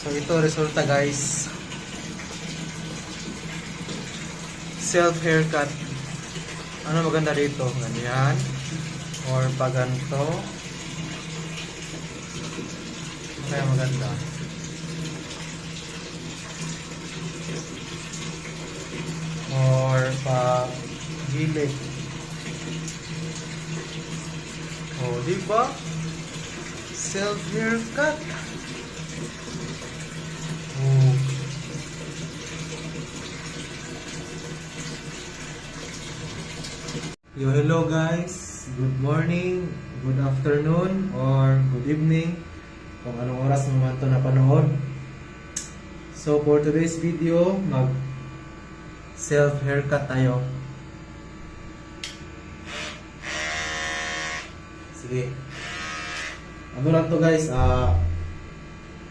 So ito resulta guys. Self haircut. Ano maganda dito? Ganyan. Or pag ganito. Kaya maganda. Or pa gilid. Oh, di ba? Self haircut. Oh. Yo, hello guys. Good morning, good afternoon, or good evening. Kung anong oras mo man ito napanood. So for today's video, mag self haircut tayo. Sige. Ano lang to guys,